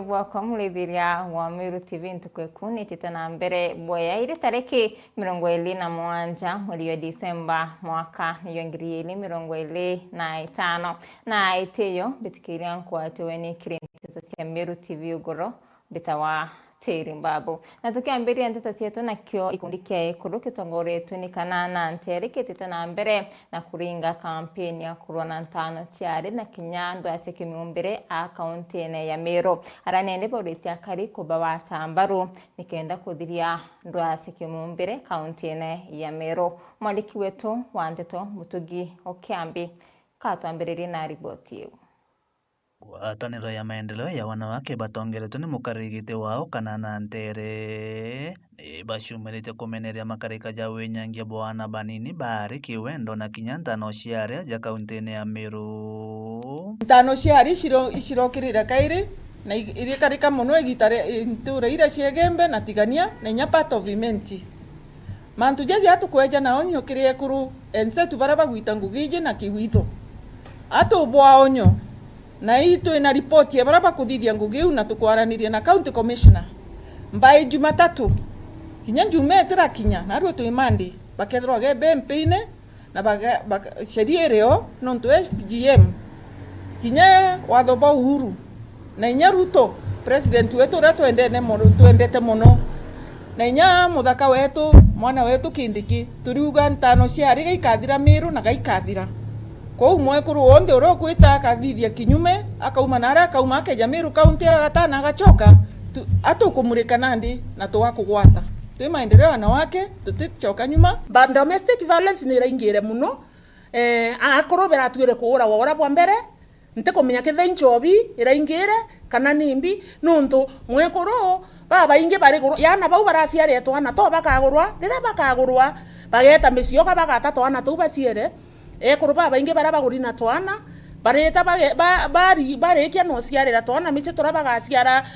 bwako mulithiria wa Meru TV ntukweku titana mbere boya ile tariki 27 mwezi wa Disemba mwaka 2025 na iteyo bitikiria nkwatweni kirintita cia Meru TV ugoro bitawa Tirimbabu. Na tukiambiria nteta cietu nakio ikundi kia ikuru kitongoretwe ni Kanana Ntere kititana mbere na kuringa kampeni ya kurona ntano ciari na kinyando ya sekimiumbire a kaunti ene ya Meru. Aranende boreti akari kuba watambaru nikenda kuthiria ndwa sekimiumbire kaunti ene ya Meru. Mwandiki wetu wa Nteto Mutugi Okiambi katwambiriri na ripoti hiyo. Ngwatanĩro ya maendeleo ya wanawake batongeretwo nĩ mũkarigite wao Kanana Ntere nĩ baciumĩrĩte kũmeneria makarĩka ja wĩnyangia bwana banini bari kiwendo na kinya ntano ciare ja kaunti-inĩ ya Meru. Ntano ciari icirokĩrĩra kairi na irikarika muno igitare ntura ira ciegembe na tigania na nya part of imenti mantu jaji atukweja na onyo kirie kuru ense tubaraba gwita ngugije na kiwitho atu bwa onyo na ito ina ripoti ya baraba kuthithia ngugiu na tukwaranirie na county commissioner mbai Jumatatu kinya Jumetera kinya na ruo tuimandi bakethro gebe mpine na sheria reo nontu FGM kinya wathoba Uhuru na inya Ruto president wetu ra twendete muno na inya muthaka wetu mwana wetu Kindiki turiuga ntano ciari gaikathira Meru na gaikathira ko mwekuru onde oro kwita akathithia kinyume akauma nara akauma akeja Meru county agatana agachoka atukumurika nandi na tuwakugwata twi maendeleo wanawake tutichoka nyuma ba domestic violence ni raingire muno akorobera atwire kuura wora bwa mbere nte kumenya kithe nchobi iraingire kana nimbi nuntu mwekuru baba inge bari guru yana bau barasiare twana to bakagurwa rira bakagurwa bageta misio ka bagata twana tu basiere kuruba bainge barabaguri na twana bareta barekia no ciarira twana mice turabagaciara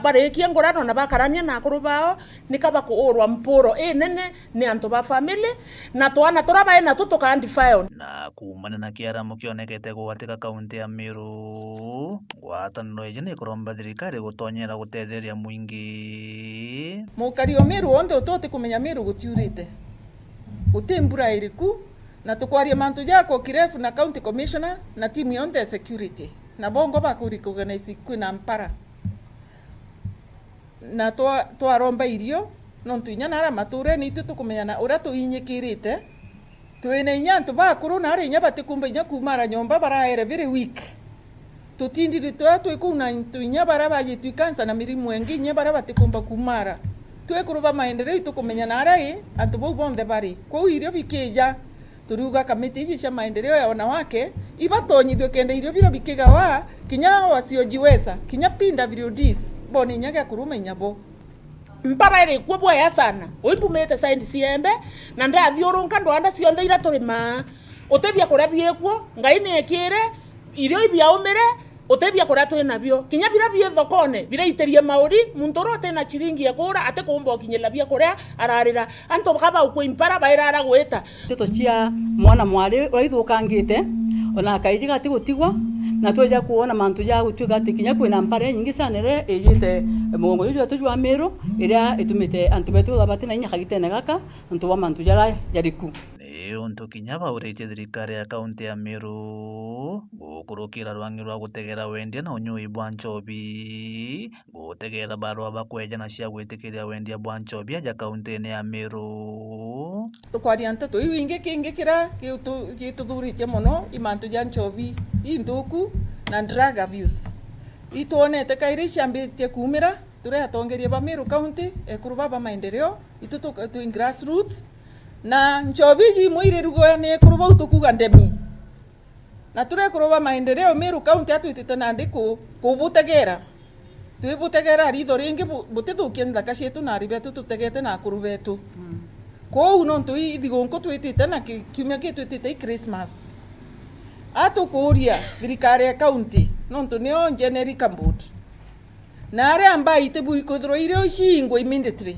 barekia ngorano na bakarania na kurubao nikaba kuurwa mpuro nene ni antu ba family na twana turabae na tutukandifile na kumana na kiaramo kionekete gwatika kaunti ya Meru ngwatanĩro ĩyo nĩ kuromba thirikari gutonyera gutetheria muingi mukari o Meru onde utote kumenya Meru gutiurite gutimbura iriku na tukwaria mantu jako kirefu na county commissioner na timu yonde security na bongo bakuri organize kwina mpara na twaromba irio nontu inya nara mature ni tutukumenyana ura tuinyikirite twene inya ntu bakuru na ari inya batikumba inya kumara nyomba baraere very weak tutindiri twikuna ntu inya baraba yitwikansa na mirimu engi inya baraba tikumba kumara twekuruba maendeleo tukumenyana arai antu bo bonde bari ko irio bikija turuga kamiti iji cia maendeleo ya wanawake ibatonyithio kende irio biro bikigawa kinya wasiojiweza kinya pinda videos boni nyaga kuruma inyabo mpara iri kubwa ya sana oipumete saindi siembe na ndathiurunka ndwanda cionde ira turima utebia kuria biekwo ngai ni ekire irio ibia umire utebia kuria twina bio kinya bira bie thokone bira iterie mauri muntu rote na chiringi ekura ate kumba kinyela bia kuria ararira anto bakaba ukuimpara bairara gweta teto cia mwana mwari waithukangite ona kaiji ati gutigwa na tweja kuona mantu ya gutwiga ati kinya kwina mpare nyingi sana re ejite mugongo yu atujwa Meru iria itumite antu betu abati na nyakagitene gaka antu wa mantu jara yariku untu kinya baurite thirikari ya kaunti ya Meru gukurukira rwangi rwa gutegera wendia na unyui bwa nchobi gutegera barua bakweja na cia gwitikiria wendia bwa nchobi ja kaunti-ini ya Meru tukwaria nteto iwinge kingi kira gituthurite muno imantu ja nchobi inthuku na drug abuse ituonete kairi ciambitie kumira tureatongeria ba Meru county ekuruba ba maendeleo itutu grassroots na nchobiji mwire rugo ne kuruba utukuga ndemi na ture kuruba maendeleo Meru county atwitite na ndiko kubutegera twibutegera ritho ringi butithukia nthaka cietu na ribetu tutegete na kurubetu ko uno ntu ithigunku twitite na kiumia kitwitite Christmas atukuria thirikari ya county nontu nio generic board na ari ambai tebu ikuthro irio cingwa immediately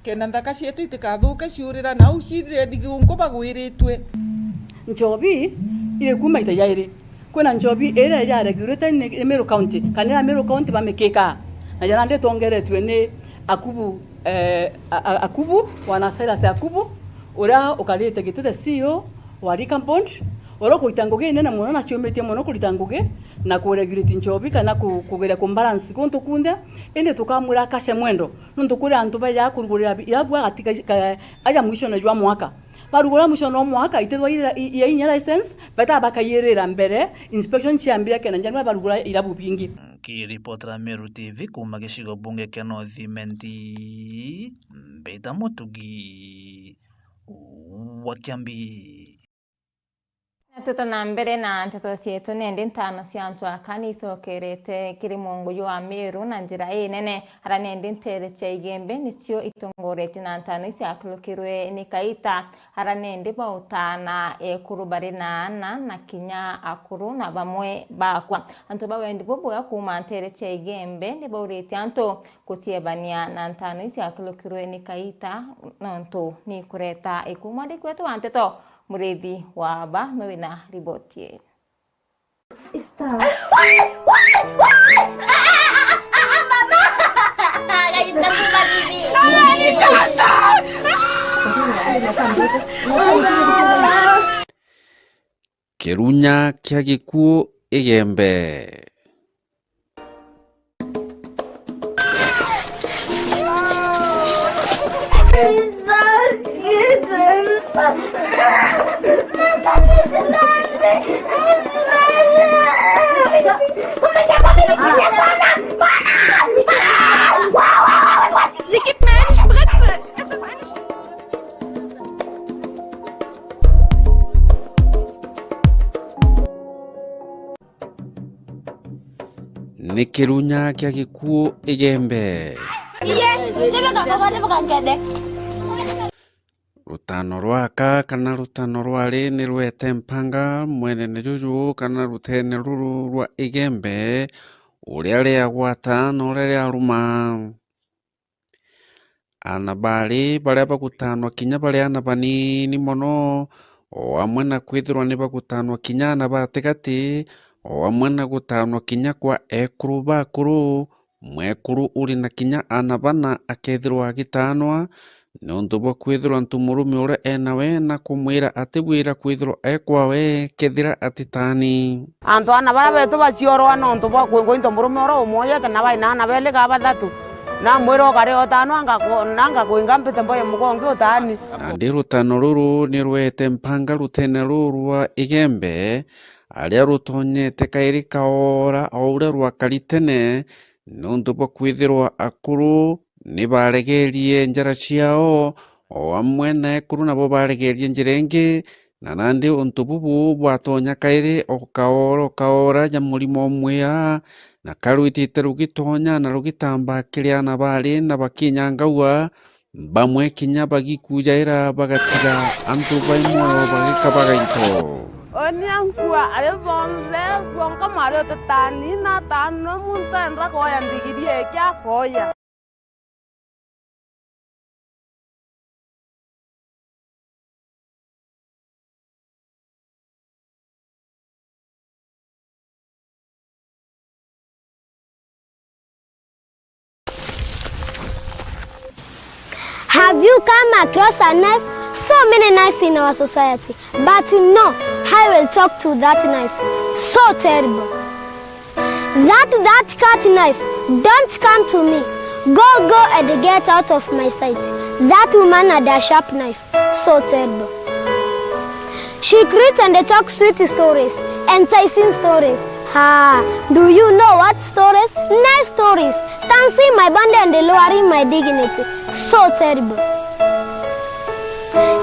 kena nthaka cietu itikathuke ciurira na ucire thigunku bagwiritwe nchobi ile kuma itayairi kwena njobi ere ya regulated ni Meru County kanira Meru County bamekeka na jana nde tongeretwe ni Akubu wanasera se Akubu ora ukalite gitete CEO wa Ricambond ora kuitanguge nena muno na chiometie muno kulitanguge na kuregulate njobi kana kugera ku balance kuntu kunde ende tukamura kashe mwendo nuntu kuri antu ba ya kurugurira yagwa gatika aja mwisho na jwa mwaka barugura mwisho no mwaka itedwa ya inya license bata bakayerera mbere inspection chiambia kana njana barugura irabu bingi kiripotera Meru TV kuma gishigo bunge kya North Imenti Mbita Mutugi wa Kiambi. Tutana mbere na nteto cietu nende ntano cia ntwa kanisa okerete kiri mungu wa Meru na njira nene hara nende ntere cia igembe nicio itongorete na ntano cia kulukirwe ni kaita hara nende bautana ekuru bari na kinya akuru na bamwe bakwa anto bawendi bobo ya kuma ntere cia igembe ndi baurete anto kutiebania na ntano cia kulukirwe ni kaita nonto ni kureta ekumadi kwetu anteto Muredi waba mewina riboti. Kerunya kia gikuo igembe. Sie gibt mir eine Spritze. Es ist eine Ni Kerunya kia gikuo igembe. Rutano rwaka kana rutano rwari ni rwete mpanga mwenene juju kana rutene ruru rwa igembe uria ria gwata na uria ria ruma anabari baria bagutanwa kinya baria ana banini mono o amwe na kwithirwa ni bagutanwa kinya ana batigati o amwe na gutanwa kinya kwa ekuru bakuru mwekuru uri na kinya ana bana akethirwa agitanwa nondu bwa kwithirwa ntumurume uria enawe na kumwira ati bwira kwithirwa ekwawe kethira atitani antu ana bara betu bachiorwa nondu bwa kwingo ntumurume ora umoya na baina na bele ga bathatu na mwiro kare otano anga kuinga mpite mboye mugongi utani ndi rutano ruru ni rwete mpanga rutene ruru rwa igembe aria rutonyete kairi kaora auria rwakaritene nondu bwa kwithirwa akuru ni baregerie njara ciao o amwe na ekuru nabo baregerie njira ingi na nandi untu bubu bwatonya kairi o kaora ya murimo mwia na karuitite rugitonya na rugitamba kiria na bari na bakinyangaua bamwe kinya bagikujaira bagatiga antu baimwe bagikabagaito oniankua ale bonle bonka mario tatani na tano munta ndra koya ndigirie kya koya. Have you come across a knife? So many knives in our society, but no, I will talk to that knife. So terrible. That cut knife, don't come to me. Go and get out of my sight. That woman had a sharp knife. So terrible. She creates and talks sweet stories, enticing stories. Do you know what stories? Nice stories. Dancing my band and lowering my dignity. So terrible.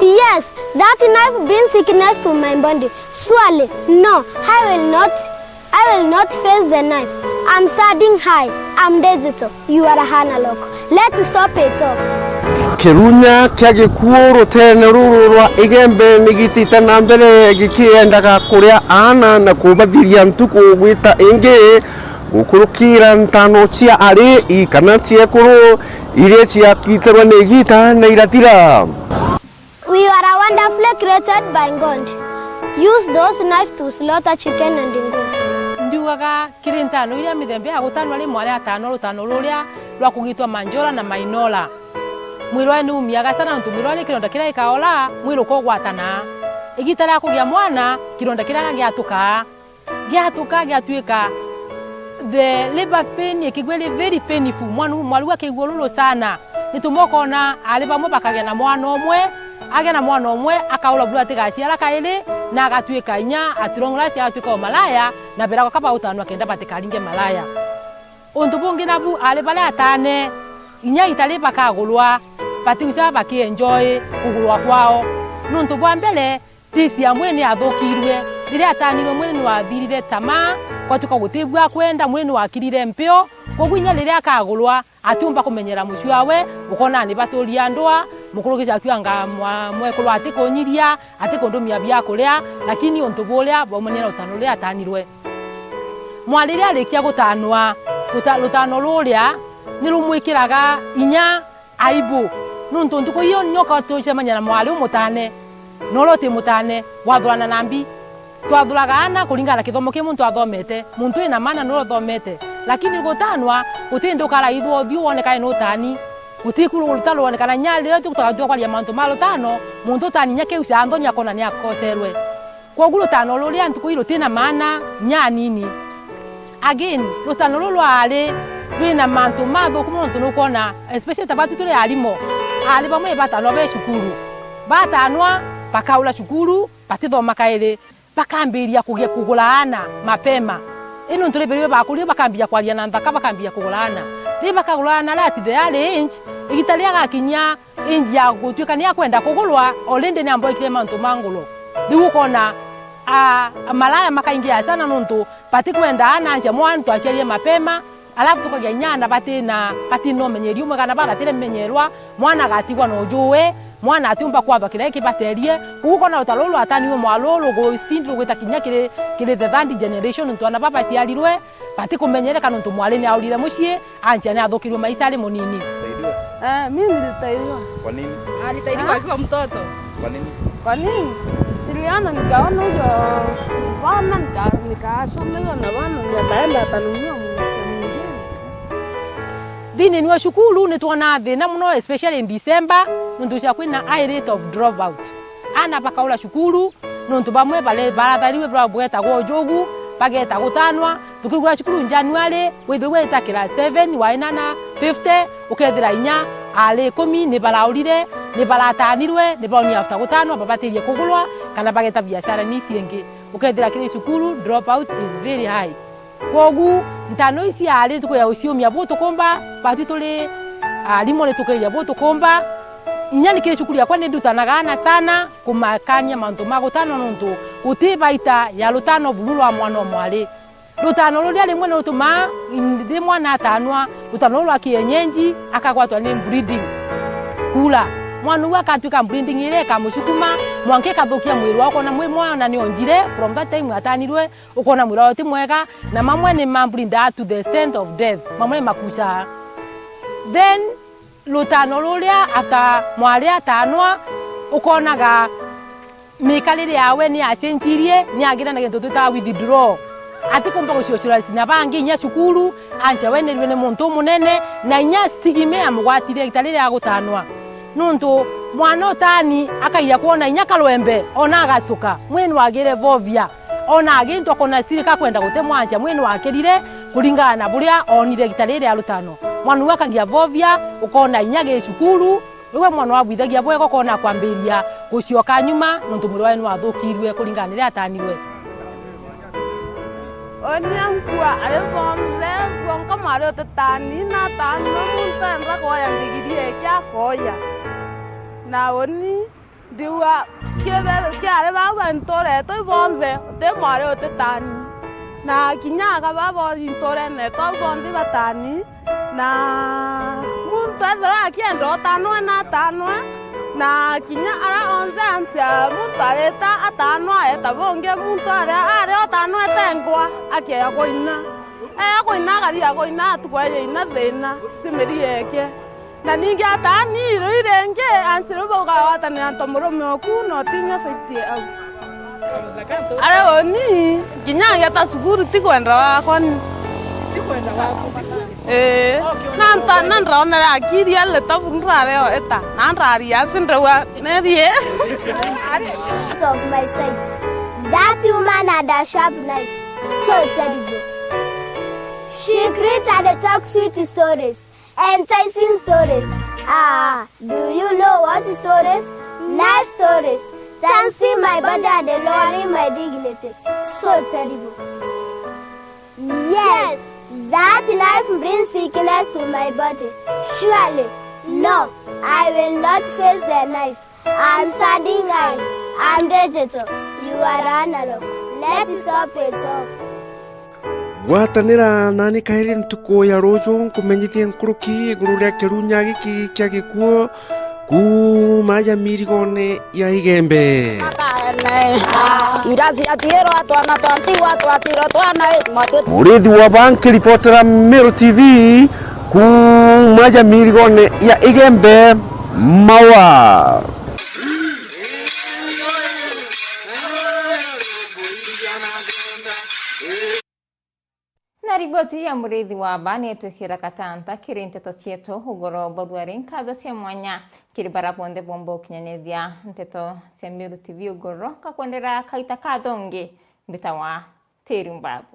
Yes, that knife brings sickness to my body. Surely, no, I will not face the knife. I'm standing high. I'm digital. You are a analog. Let's stop it off. Kerunya kia gikuo rutene ruru rwa igembe nigitite na mbere gikiendaga kuria ana na kubathiria ntuku gwita ingi gukurukira ntano cia ari ikana cia kuru iria cia kiterwa ni gita na iratira. We are wonderfully created by God. use those knives to slaughter chicken and goat. Ndiugaga kirintano iria mithembe ya gutanwa rimwe ari atano rutano ruria rwa kugitwa manjora na mainola. Mwirwa ni umiaga sana ntu mwirwa ni kironda kiria ikaola mwiru kogwatana. Igita ria kugia mwana kironda kiria giatuka giatuika the labor pain ikigwele very painful mwalu akigwo lulu sana nitumokona ali bamwe bakagia na mwana omwe akaula bulu atigaciara kaili na agatuika inya atirongora cia atuika malaya na bera kaba utano akenda batikalinge malaya untu bungi nabu ali bala atane inya itali bakagulwa batiusa bakienjoy kugulwa kwao nuntu bwa mbele tisi ya mwene athokirwe riria atanirwe mwene wathirire tama kwatuka gutibwa kwenda mwene wakirire mpio kogwinya riria akagulwa atiumba kumenyera muciawe ukona ni baturia ndwa mukurugica akianga mwekulu atikonyiria atikondumia bia kuria lakini untu buria bomenyera utano riria atanirwe mwaliria arikia gutanwa lutano ruria nirumwikiraga inya aibu nuntu ntuko iyo nyoka tucemanyana mwali umutane nolote mutane wathurana nambi twathuraga ana kuringana kithomo kia muntu athomete muntu ina mana no thomete lakini gutanwa gutindukara ithuo thiu woneka ino tani gutikuru rutalo wonekana nyali yo tukutagwa kwa mantu malo tano muntu tani nyake usanzo nyakona ni akoserwe kwa gulo tano ruria ntuko iro tina mana nya nini again rutano rulwale rwina mantu matho kumuntu nukona especially tabatu tuli alimo ali bamwe batano be shukuru batanwa bakaula shukuru batithoma kaile bakambiria kugia kugulana mapema ino ntuleberiwe bakulia bakambia kwalia na ndaka bakambia kugulana riba kagulana lati the range igitalia gakinya inji ya gutwika ni akwenda kugulwa olende ni ambo ikile mantu mangulo diukona malaya makaingia sana nuntu patikwenda ana nje mwantu asherie mapema alafu tukagia nyanda batino menyeri umwe kana bagatire menyerwa mwana gatigwa no juwe mwana atiumba kwaba kile kibaterie kuko na utalolo ataniwe mwalolo go sindro gwita kinya kile the third generation ntu ana baba ciarirwe bati kumenyere kana ntu mwaleni aurire mucie anje ni athokirwe maisha ali munini mimi nilitaiwa. Kwa nini? Alitaiwa akiwa mtoto. Kwa nini? Kwa nini? Niliona nikaona huyo bwana nikasoma na bwana ndio atanumia mwingine. Dini ni shukuru ni tuona thina muno especially in December nundu cia kwina high rate of dropout. Ana bakaula shukuru nundu bamwe bale barathariwe bra bweta go jogu bageta gutanwa tukigura shukuru January withwe ta kila 7 wainana 50 ukethira inya ale 10 ni balaurire ni balatanirwe ni boni after gutanwa babatirie kugulwa kana bageta biashara ni ciengi ukethira kile shukuru dropout is very high. Kogu ntano isi ali tukoya usiumia boto komba patitole alimole tukoya boto komba inyani kile shukuru ya kwani dutanagana sana kumakanya manto magotano nonto utibaita ya lutano bululu wa mwana mwale lutano luli ali mwana utuma ndi mwana atanwa lutano lwa kienyenji akakwatwa ni breeding kula mwana wakatwika breeding ile kamushukuma mwanke kathokia mwiri wako na mwe mwana ni onjire from that time atanirwe ukona mwiri wati mwega na mamwe ni mambrinda to the extent of death mamwe makusa then lutano lulia after mwali atanwa ukonaga mikalire yawe ni asenjirie ni agira na gento tuta withdraw ati kumba guciochura sina bangi nya shukuru anje wenerwe ne muntu munene na nya stigime amugwatire italire ya gutanwa nuntu mwana tani akaiya kuona inya kalwembe ona agasuka mwene wagire vovia ona agintu akona sirika kwenda gutemwa anje mwene wakirire kuringana buria onire gitalire ya lutano mwana wakagia vovia ukona inyage shukuru wewe mwana wabwithagia bwego kona kwambiria gucioka nyuma nuntu muri wenu wathukirwe kuringanire atanirwe onyankua alebomle gonka maro tatani na tano munta ndra koya ndigirie kya koya na oni diwa kebe kyale baba ntore to bombe te maro tatani na kinyaga baba ntore ne to bombe batani na munta ndra kiendo tano na tano na kinya ara onze ansia mutareta atanwa eta bonge muntare are otano etengwa akia koina koina gari koina tukwaye ina thina simeri yeke na ningi atani irenge ansiro boga watani antomoro meoku no tinyo saitie au Are oni ginya yata sukuru tikwenda wakoni. Tikwenda wako. Nandra ona akiri alle tabundra leo eta. Nandra ria sindwa nedie. Of my sight. That woman had a sharp knife. So terrible. She created and talked sweet stories, enticing stories. Do you know what stories? Knife stories. Dancing my body and lowering my dignity. So terrible. Yes, that knife brings sickness to my body. Surely, no, I will not face the knife. I'm standing high. I'm digital. You are analog. Let's stop it off. Gwatanira nani kairi ntuko ya rojo kumenyithia nkuruki iguru ria kirunya giki kia gikuo kuma ya mirigone ya Igembe. Murithi wa banki reportera Meru TV kuma ya mirigone ya Igembe Mawa. Na riboti ya murithi wa bani etukira katanta kiri nteto cietu ugoro bodwari nkatho cia mwanya kiri baraponde bombo kinyanethia nteto cia Meru TV ugoro kakwendera kaita kathongi mbita wa Teri Mbabu.